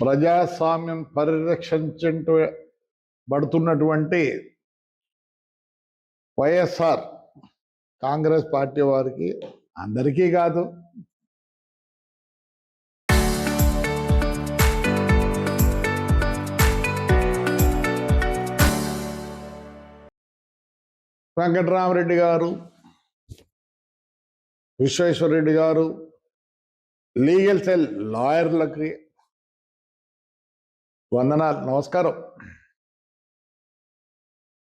ప్రజాస్వామ్యం పరిరక్షించబడుతున్నటువంటి వైఎస్ఆర్ కాంగ్రెస్ పార్టీ వారికి అందరికీ కాదు, వెంకటరామరెడ్డి గారు, విశ్వేశ్వరరెడ్డి గారు, లీగల్ సెల్ లాయర్లకి వందనాలు, నమస్కారం.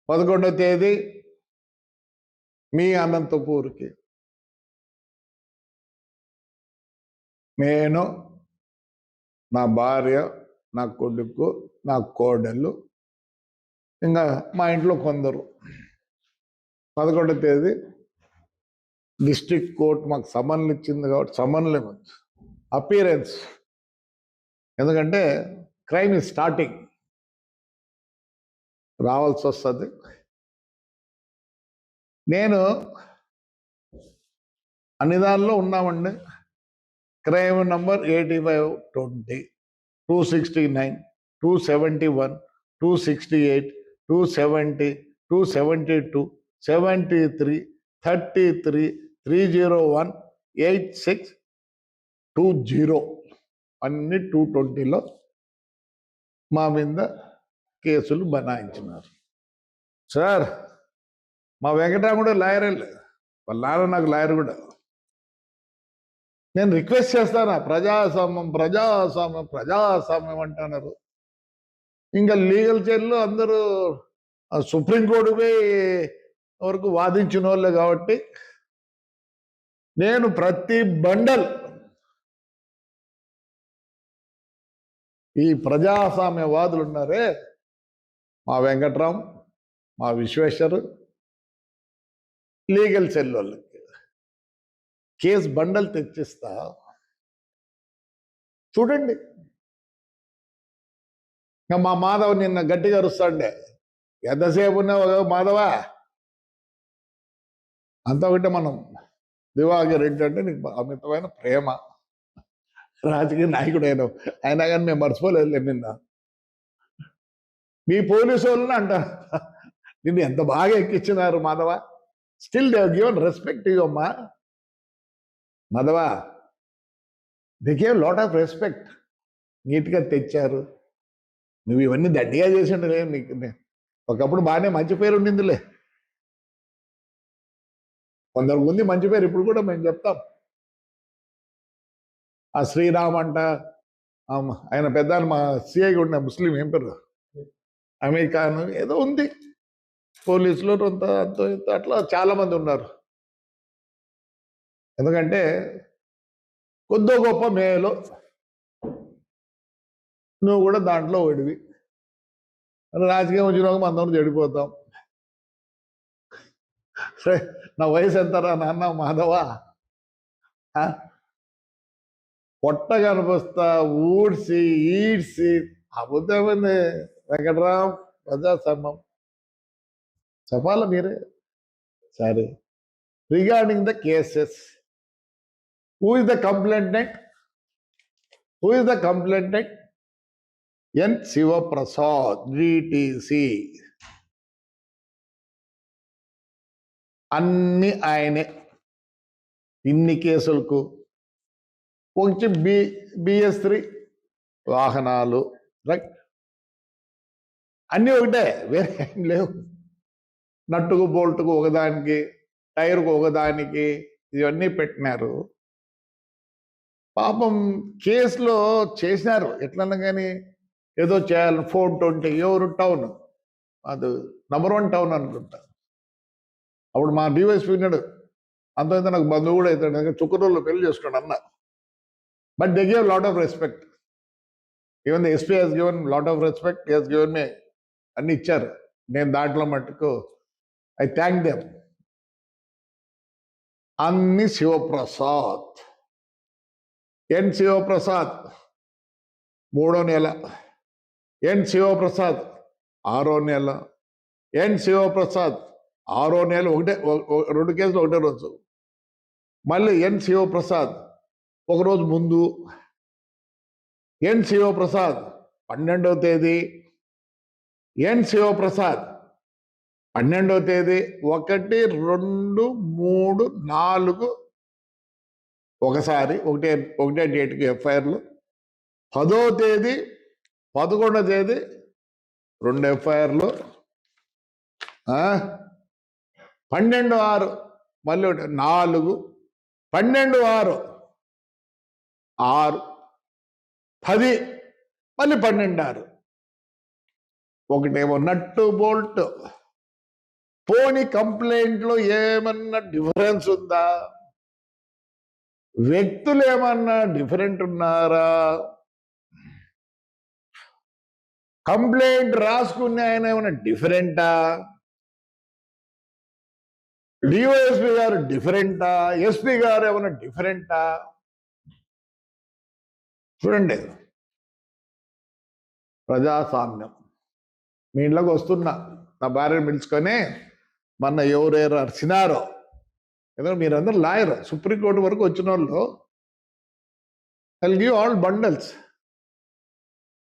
11వ తేదీ మీ అనంతపూర్కి నేను, నా భార్య, నా కొడుకు, నా కోడళ్ళు, ఇంకా మా ఇంట్లో కొందరు 11వ తేదీ డిస్ట్రిక్ట్ కోర్ట్ మాకు సమన్లు ఇచ్చింది కాబట్టి సమన్లు అపీరెన్స్, ఎందుకంటే క్రైమ్ ఇస్ స్టార్టింగ్, రావాల్సి వస్తుంది. నేను అన్ని దానిలో ఉన్నామండి. క్రైమ్ నంబర్ 8520, 269, 271, 268, 270, 272, 73, 33, 301, 8620 అన్ని 220లో మా మీద కేసులు బనాయించినారు. సార్, మా వెంకటరామ కూడా లాయరే లేదు, వాళ్ళ నాన్న నాకు లాయర్ కూడా. నేను రిక్వెస్ట్ చేస్తాను, ప్రజాస్వామ్యం ప్రజాస్వామ్యం ప్రజాస్వామ్యం అంటున్నారు. ఇంకా లీగల్ చైర్లో అందరూ సుప్రీంకోర్టు వరకు వాదించిన వాళ్ళే కాబట్టి నేను ప్రతి బండల్ ఈ ప్రజాస్వామ్యవాదులు ఉన్నారే, మా వెంకట్రామ్, మా విశ్వేశ్వరు, లీగల్ సెల్ వాళ్ళకి కేసు బండల్ తెచ్చిస్తా. చూడండి, ఇంకా మా మాధవ్ నిన్న గట్టిగా అరుస్తాండే, ఎంతసేపు ఉన్నావు మాధవా అంత ఒకటి. మనం దివాకర్ రెడ్డి అంటే నీకు అమితమైన ప్రేమ, రాజకీయ నాయకుడు అయినా కానీ మేము మర్చిపోలేదు. నిన్న మీ పోలీసు వాళ్ళని అంటారు, నిన్ను ఎంత బాగా ఎక్కించినారు Madhava, still they given respect you అమ్మా Madhava, they gave lot of respect. నీట్గా తెచ్చారు. నువ్వు ఇవన్నీ దండిగా చేసిండే, నీకు ఒకప్పుడు బాగానే మంచి పేరు ఉండిందిలే, కొందరు ముందు మంచి పేరు, ఇప్పుడు కూడా మేము చెప్తాం. ఆ శ్రీరామ్ అంట, ఆయన పెద్ద మా సిఐగా ఉన్న ముస్లిం, ఏం పేరు, అమెరికాను ఏదో ఉంది, పోలీసులో అంత అట్లా చాలా మంది ఉన్నారు. ఎందుకంటే కొద్దో గొప్ప మేలో నువ్వు కూడా దాంట్లో ఒడివి. రాజకీయం వచ్చినాక అందరం చెడిపోతాం. నా వయసు ఎంతరా నాన్న మాధవ, పొట్ట కనిపిస్తా ఊడ్చి ఈడ్చి అబుద్ధమైంది. వెంకటరామ్, ప్రజాస్వామ్యం చెప్పాల మీరే. సరే, regarding the cases, who is the complainant? Who is the complainant? N Shivaprasad, GTC. అన్ని ఆయనే. ఇన్ని కేసులకు కొంచెం BS3 వాహనాలు, రైట్, అన్నీ ఒకటే, వేరే ఏం లేవు. నట్టుకు బోల్టుకు ఒకదానికి, టైర్కు ఒకదానికి, ఇవన్నీ పెట్టినారు. పాపం కేసులో చేసినారు ఎట్లన్నా కానీ, ఏదో చేయాలి. 420 ఎవరు టౌన్, అది నంబర్ 1 టౌన్ అనుకుంటా. అప్పుడు మా డివైఎస్పీ ఉన్నాడు, అంత నాకు బంధువు కూడా అవుతాడు, చుక్కరోళ్ళు పెళ్లి చేసుకున్నాడు అన్న. But they give lot of respect. Even the SP he's given lot of respect, he's given me అన్ని ఇచ్చారు. నేను దాంట్లో మట్టుకు ఐ థ్యాంక్ దెమ్. అన్ని శివప్రసాద్, ఎన్ శివప్రసాద్ 3వ నెల, ఎన్ శివప్రసాద్ 6వ నెల, ఎన్ శివప్రసాద్ 6వ నెల, ఒకటే 2 కేసులు ఒకటే రోజు. మళ్ళీ ఎన్ శివప్రసాద్ ఒకరోజు ముందు, ఎన్ శివప్రసాద్ 12వ తేదీ, ఎన్ శివప్రసాద్ 12వ తేదీ 1, 2, 3, 4 ఒకసారి ఒకటే డేట్కి ఎఫ్ఐఆర్లు. 10వ తేదీ 11వ తేదీ 2 ఎఫ్ఐఆర్లు. 12/6 మళ్ళీ 4, 12/6 6, 10 మళ్ళీ 12/6. ఒకటేమో నట్టు బోల్ట్. పోని కంప్లైంట్లో ఏమన్నా డిఫరెన్స్ ఉందా? వ్యక్తులు ఏమన్నా డిఫరెంట్ ఉన్నారా? కంప్లైంట్ రాసుకునే ఆయన ఏమైనా డిఫరెంటా? డిఓఎస్పీ గారు డిఫరెంటా? ఎస్పీ గారు ఏమైనా డిఫరెంటా? చూడండి, ప్రజాస్వామ్యం. మీ ఇంట్లోకి వస్తున్నా, నా భార్యను పిలుచుకొని మొన్న ఎవరెవరు అరిచినారో, ఎందుకంటే మీరందరూ లాయర్, సుప్రీంకోర్టు వరకు వచ్చిన వాళ్ళు, I will give all bundles.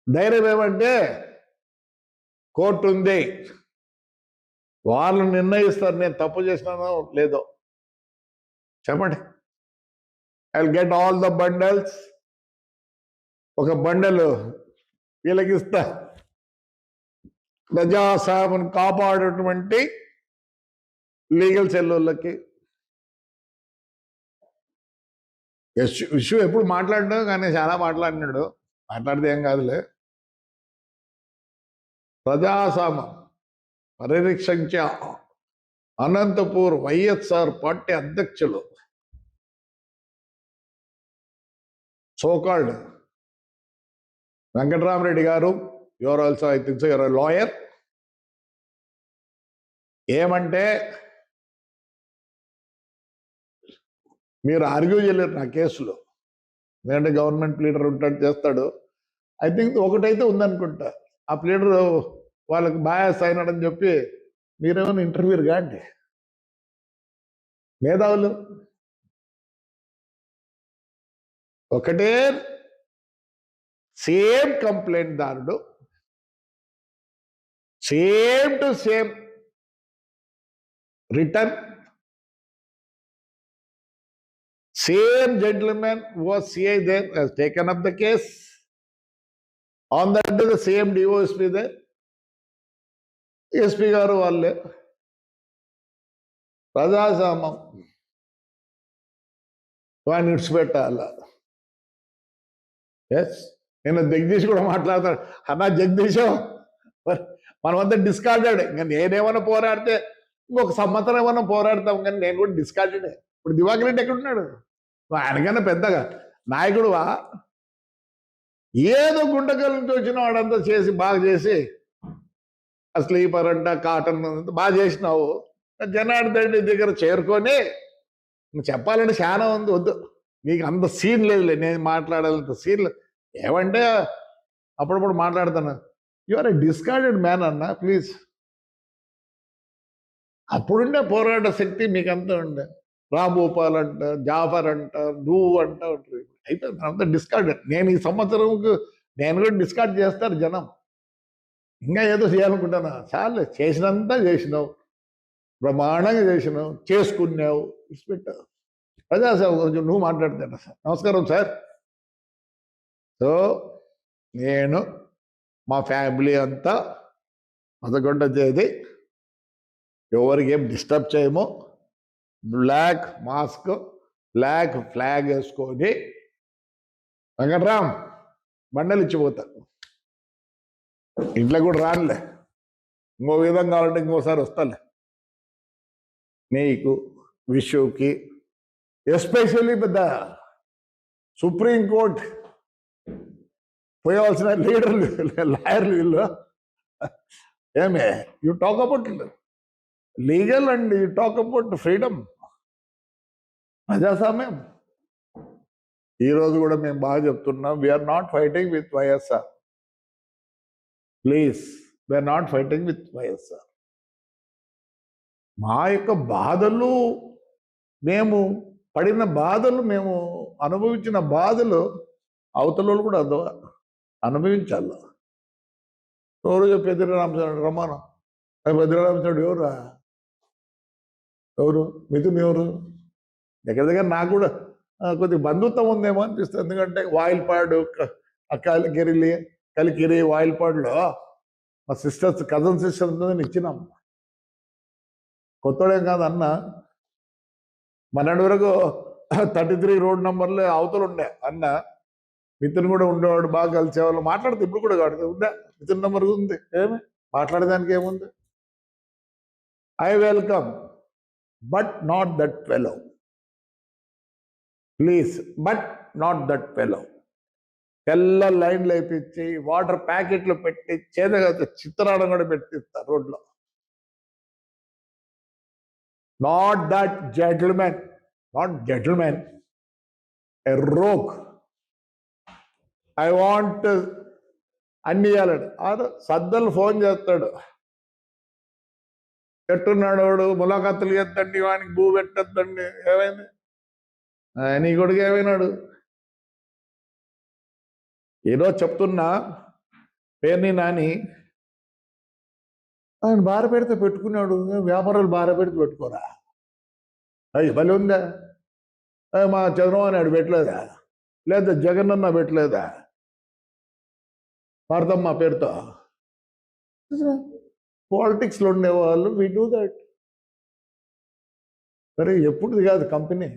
ధైర్యం ఏమంటే కోర్టు ఉంది, వాళ్ళు నిర్ణయిస్తారు నేను తప్పు చేసినానో లేదో. చెప్పండి, I will get all the bundles. ఒక బండలు వీళ్ళకి ఇస్తా, ప్రజాస్వామ్యం కాపాడేటువంటి లీగల్ సెల్లులకి. ఇష్యూ ఎప్పుడు మాట్లాడినాడు, కానీ చాలా మాట్లాడినాడు. మాట్లాడితే ఏం కాదులే. ప్రజాస్వామ్యం పరిరక్షించే అనంతపూర్ వైఎస్ఆర్ పార్టీ అధ్యక్షులు సోకాల్డ్ వెంకటరామరెడ్డి గారు, your also I think so your lawyer. ఏమంటే మీరు ఆర్గ్యూ చేయలేరు నా కేసులో, ఎందుకంటే గవర్నమెంట్ ప్లీడర్ ఉంటాడు, చేస్తాడు. ఐ థింక్ ఒకటైతే ఉందనుకుంటా, ఆ ప్లీడర్ వాళ్ళకి బాయాస్ అయినాడని చెప్పి మీరేమైనా ఇంటర్వ్యూలు కాండి. మేధావులు ఒకటే సేమ్ కంప్లైంట్ దారుడు, same to same return, same gentleman who was CI there has taken up the case. On that day, the same DOSP there, SP garu valle. ప్రజాస్వామ్యం వాడిని ఇడిచిపెట్టాల. ఎస్, నేను జగదీష్ కూడా మాట్లాడతాడు, అన్నా జగదీష్ మనమంతా డిస్కార్డెడ్. ఇంకా నేనేమన్నా పోరాడితే ఇంకొక సంవత్సరం ఏమన్నా పోరాడతాం, కానీ నేను కూడా డిస్కార్డెడే. ఇప్పుడు దివాకర్ రెడ్డి ఎక్కడున్నాడు? ఆయనకన్నా పెద్దగా నాయకుడువా? ఏదో గుంటకల్ నుంచి వచ్చిన వాడంతా చేసి బాగా చేసి, స్లీపర్ అంట, కాటన్ బాగా చేసినావు. జనార్దన్ రెడ్డి దగ్గర చేరుకొని చెప్పాలంటే చాలా ఉంది, వద్దు నీకు అంత సీన్ లేదులే, నేను మాట్లాడాలంత సీన్ లేదు. ఏమంటే అప్పుడప్పుడు మాట్లాడుతాను, you are a discarded man అన్న, ప్లీజ్. అప్పుడుండే పోరాట శక్తి మీకంతా ఉండే. రాంభూపాల్ అంట, జాఫర్ అంట, నువ్వు అంట అయిపోయింది, అంతా డిస్కార్డెడ్. నేను ఈ సంవత్సరంకు నేను కూడా డిస్కార్డ్ చేస్తారు జనం. ఇంకా ఏదో చేయాలనుకుంటానా? చాలే, చేసినంతా చేసినావు, బ్రహ్మాండంగా చేసినావు, చేసుకున్నావు, ఇచ్చిపెట్టావు. ప్రజాసేవ గురించి నువ్వు మాట్లాడుతున్నా సార్. నమస్కారం సార్. సో నేను మా ఫ్యామిలీ అంతా 11వ తేదీ ఎవరికి ఏం డిస్టర్బ్ చేయము, బ్లాక్ మాస్క్, బ్లాక్ ఫ్లాగ్ వేసుకొని వెంకట్రామ్ బండలు ఇచ్చిపోతా. ఇంట్లో కూడా రానులే, ఇంకో విధంగా కావాలంటే ఇంకోసారి వస్తాలే. నీకు విషుకి ఎస్పెషల్లీ పెద్ద సుప్రీంకోర్టు పోయవలసిన లీడర్లు, లాయర్లు వీళ్ళు. ఏమే you talk about legal and you talk about freedom, ప్రజాస్వామ్యం. ఈరోజు కూడా మేము బాగా చెప్తున్నాం, we are not fighting with YSR. Please, we are not fighting with YSR. మా యొక్క బాధలు, మేము పడిన బాధలు, మేము అనుభవించిన బాధలు అవతల కూడా అనుభవించాలి. ఎవరు పెద్దిరెడ్డి రామచంద్రుడు రమ్మను. పెద్దిరెడ్డి రామచంద్రుడు ఎవరు మిథున్ ఎవరు? దగ్గర దగ్గర నాకు కూడా కొద్దిగా బంధుత్వం ఉందేమో అనిపిస్తుంది. ఎందుకంటే వాయిల్పాడు కలికిరి వాయిల్పాడులో మా సిస్టర్స్ కజన్ సిస్టర్స్ ఇచ్చినాం. కొత్తోడేం కాదు అన్న. మొన్నటి వరకు 33 రోడ్ నంబర్లు అవతలు ఉండే అన్న. మిథున్ కూడా ఉండేవాడు, బాగా కలిసేవాళ్ళు, మాట్లాడితే ఇప్పుడు కూడా కాదు ఉందా మిథున్ నెంబర్ ఉంది. ఏమి మాట్లాడేదానికి ఏముంది? I welcome but not that fellow, please, but not that fellow. తెల్ల లైన్లు వేయించి వాటర్ ప్యాకెట్లు పెట్టి చేదగా చిత్రాలను కూడా పెట్టిస్తారు రోడ్లో. Not that gentlemen, not gentlemen, a rogue. I want అన్ని ఇవ్వాలండి. సద్దలు ఫోన్ చేస్తాడు, ఎట్టున్నాడు వాడు, ములాఖాతులు చేద్దండి, వానికి భూ పెట్టద్దండి. ఏమైంది నీ కొడుకు? ఏమైనాడు? ఏదో చెప్తున్నా పేరుని నాని ఆయన భార పెడితే పెట్టుకున్నాడు. వ్యాపారాలు భార పెడితే పెట్టుకోరా? అయ్యి భలే ఉందా? మా చంద్రబాబు నాయుడు పెట్టలేదా? లేదా జగనన్న పెట్టలేదా? భారతమ్మ పేరుతో పాలిటిక్స్లో ఉండేవాళ్ళు వి డూ దట్. సరే ఎప్పుడుది కాదు కంపెనీ.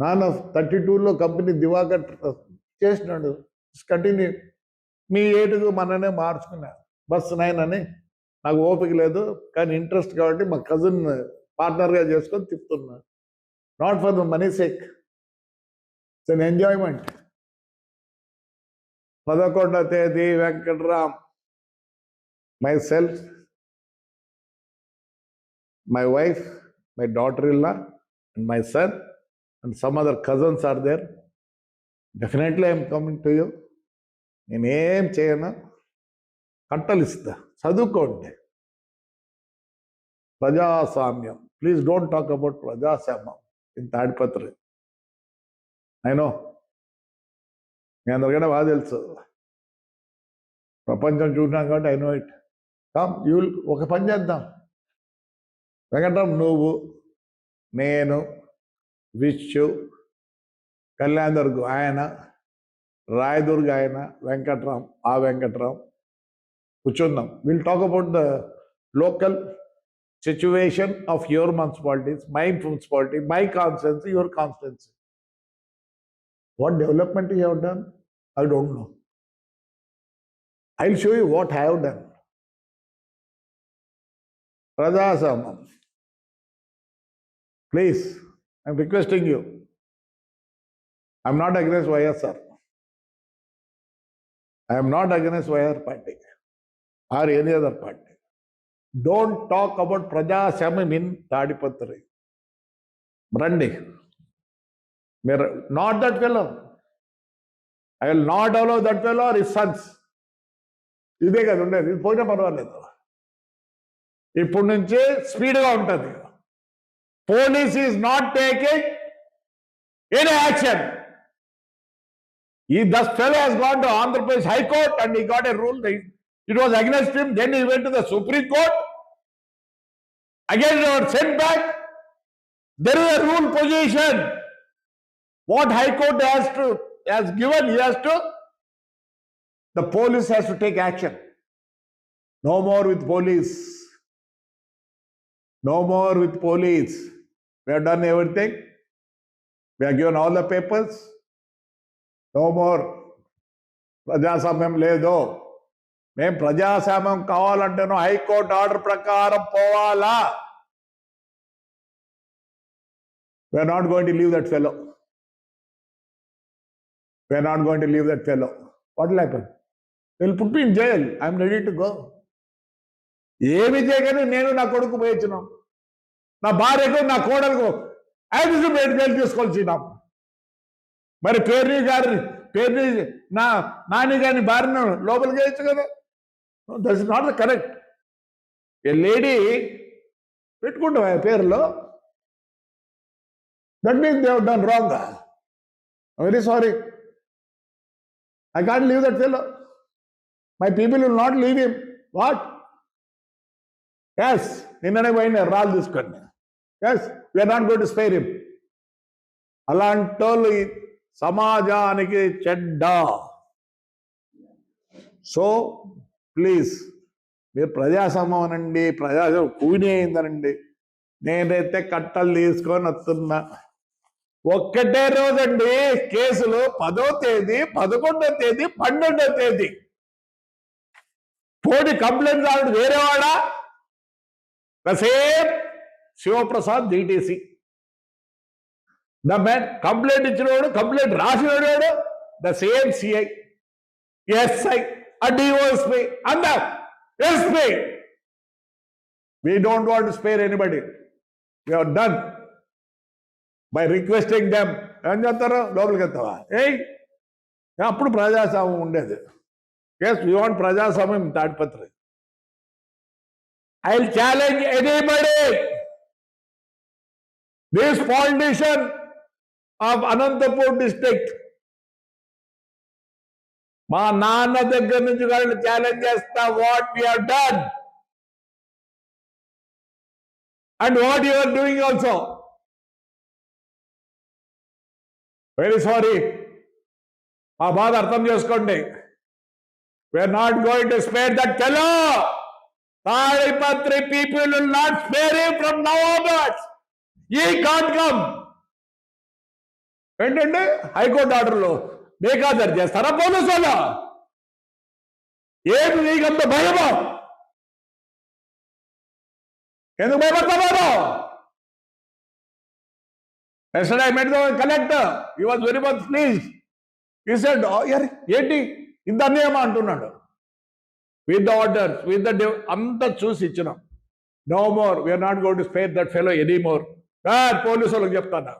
నాన్న 32లో కంపెనీ దివాకర్ చేసినాడు. కంటిన్యూ. మీ ఏటుకు మననే మార్చుకున్నా. బస్ 9 అని నాకు ఓపిక లేదు, కానీ ఇంట్రెస్ట్ కాబట్టి మా కజిన్ పార్ట్నర్గా చేసుకొని తిప్పుతున్నా. Not for the money sake, it's an enjoyment. 11వ తేదీ Venkatram, myself, my wife, my daughter-in-law and my son and some other cousins are there. Definitely I'm coming to you. నేనేం చేయను, కట్టలు ఇస్తా, చదువుకోండి. ప్రజాస్వామ్యం, ప్లీజ్ డోంట్ టాక్ అబౌట్ ప్రజాస్వామ్యం in Tadipatri. అయినో మీ అందరికన్నా బాగా తెలుసు, ప్రపంచం చూసినాం కాబట్టి I know it. Come you will. ఒక పని చేద్దాం వెంకటరామ్, నువ్వు, నేను, విశ్వ, కళ్యాణ్ దుర్గ్ ఆయన, రాయదుర్గ్ ఆయన, వెంకట్రామ్, ఆ వెంకట్రామ్ కూర్చుందాం. Will talk about the local situation of your municipalities, my municipality, my constituency, your constituency. What development you have done, I don't know. I'll show you what I have done. Prajaswamyam. Please, I'm requesting you. I'm not against YSR. I am not against YSR party or any other party. Don't talk about Prajaswamyam in Tadipatri. Brandi. Not that fellow. I will not allow that fellow or his sons. ఇదే కదా ఉండేది. ఇది పోయినా పర్వాలేదు. ఇప్పటి నుంచి స్పీడ్గా ఉంటుంది. Police is not taking any action. This fellow has gone to Andhra Pradesh High Court and he got a rule. It was against him. Then he went to the Supreme Court. Again, he was sent back. There is a rule position. What High Court has given, the police has to take action. No more with police. No more with police. We have done everything. We have given all the papers. No more. ప్రజాస్వామ్యం లేదు. మేము ప్రజాస్వామ్యం కావాలంటేనో high court order ప్రకారం పోవాలా. We are not going to leave that fellow. We are not going to leave that fellow. What will happen? They will put me in jail. I am ready to go. ఏమి చేయగానే నేను నా కొడుకు పోయించినాం, నా భార్యకు నా కోడలకు ఐదు బయటకు తీసుకోవాల్సినాం. మరి పేర్ని నాని గారి భార్యను లోపలికి వేయచ్చు కదా. That is not the correct. A lady పెట్టుకుంటాం ఆ పేరులో, that means they have done wrong. Very sorry. I can't leave that fellow. My people will not leave him. What? Yes, నిన్ననే పోయిన రాళ్ళు తీసుకొని. Yes, we are not going to spare him. అలాంటి సమాజానికి చెడ్డ. సో ప్లీజ్ మీరు ప్రజాస్వామ్యం అనండి, ప్రజాస్వామ్యం కూని అయిందనండి, నేనైతే కట్టలు తీసుకొని వస్తున్నా. ఒక్కటే రోజండి కేసులు 10వ తేదీ, 11వ తేదీ, 12వ తేదీ. పోటీ కంప్లైంట్ రావడం వేరేవాడా? The same Shivaprasad DTC. The man complaint ఇచ్చినవాడు, కంప్లైంట్ రాసినవాడు the same CI, SI, a DOSP, and the SP. We don't want to spare anybody. We are done by requesting them. ఏం చేస్తారు? లోపలికి వెళ్తావా? అప్పుడు ప్రజాస్వామ్యం ఉండేది. Yes, we want ప్రజాస్వామ్యం Tadipatri. I'll challenge anybody. This politician of Anantapur district, మా నాన్న దగ్గర నుంచి వాళ్ళని ఛాలెంజ్ చేస్తా. What we have done and what you are doing also. Very sorry, మా బాధ అర్థం చేసుకోండి. We are not going to spare that fellow. Tadipatri people will not spare him from now onwards. He can't come. ఏంటంటే high court ఆర్డర్లో బేఖాతరు చేస్తారా police వాళ్ళు? ఏమి నీకంత భయమో? ఎందుకు భయపడతారు? Yesterday I met the collector. He was very much pleased. He said, ఏంటి ఇంత అన్యాయం అంటున్నాడు. With the order, with the అంతా చూసి ఇచ్చినాం. No more, we are not going to spare that fellow any more. Police వాళ్ళకి చెప్తాను.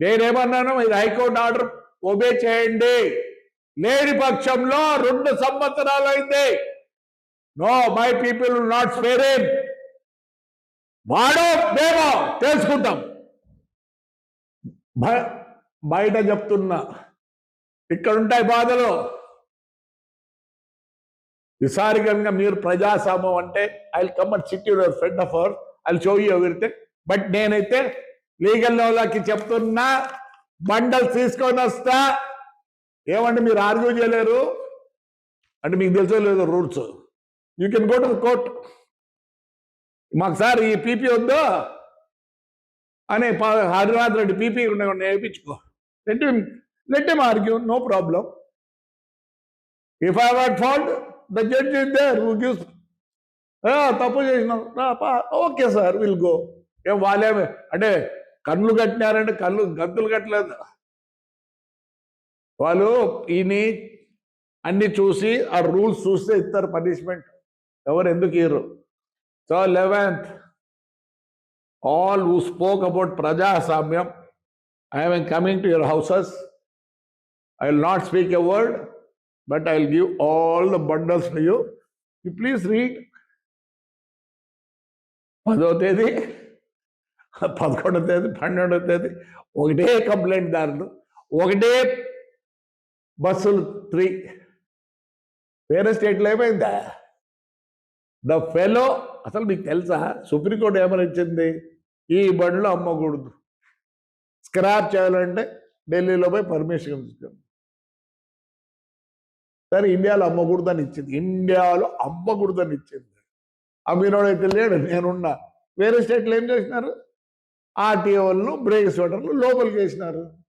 నేనేమన్నాను, ఇది హైకోర్టు ఆర్డర్ ఒబే చేయండి. లేని పక్షంలో 2 సంవత్సరాలు అయింది. No, my people will not spare him. వాడో మేము తెలుసుకుంటాం. బయట చెప్తున్నా, ఇక్కడ ఉంటాయి బాధలు. ఈసారి కనుక మీరు ప్రజాస్వామ్యం అంటే I will come and SIT your friend of our, I will show you everything. But నేనైతే లీగల్ వాళ్ళకి చెప్తున్నా, బండల్ తీసుకొని వస్తా. ఏమంటే మీరు ఆర్గ్యూ చేయలేరు అంటే మీకు తెలుసో లేదో rules. You can go to the court. మాకు సార్ ఈ పీపీ వద్దు అని హరినాథ్ రెడ్డి పీపీ నేర్పించుకో. Let him argue, no problem. If I have fault, the judge is there who gives. తప్పు చేసినాం, ఓకే సార్, విల్ గో. ఏం వాళ్ళేమి అంటే కళ్ళు కట్టినారంటే గంతులు కట్టలేదు. వాళ్ళు ఈయన అన్ని చూసి ఆ రూల్స్ చూస్తే ఇస్తారు పనిష్మెంట్. ఎవరు ఎందుకు ఇయ్యరు? So 11th, all who spoke about ప్రజాస్వామ్యం, I am coming to your houses. I will not speak a word, but I will give all the bundles to you. You please read. 10వ తేదీ, 11వ తేదీ, 12వ తేదీ ఒకటే complaint దారులు, ఒకటే బస్సులు 3. వేరే స్టేట్లో ఏమైందా? ద ఫెలో అసలు మీకు తెలుసా? సుప్రీంకోర్టు ఏమని ఇచ్చింది? ఈ బండ్లు అమ్మకూడదు, స్క్రాప్ చేయాలంటే ఢిల్లీలో పోయి పర్మిషన్ ఇచ్చింది. సరే, ఇండియాలో అమ్మకూడదని ఇచ్చింది. ఇండియాలో అమ్మకూడదని ఇచ్చింది. అమ్మినోడైతే లేడు, నేనున్నా. వేరే స్టేట్లో ఏం చేసినారు? ఆర్టీఓలను, బ్రేక్ స్వెటర్లు లోపలికి వేసినారు.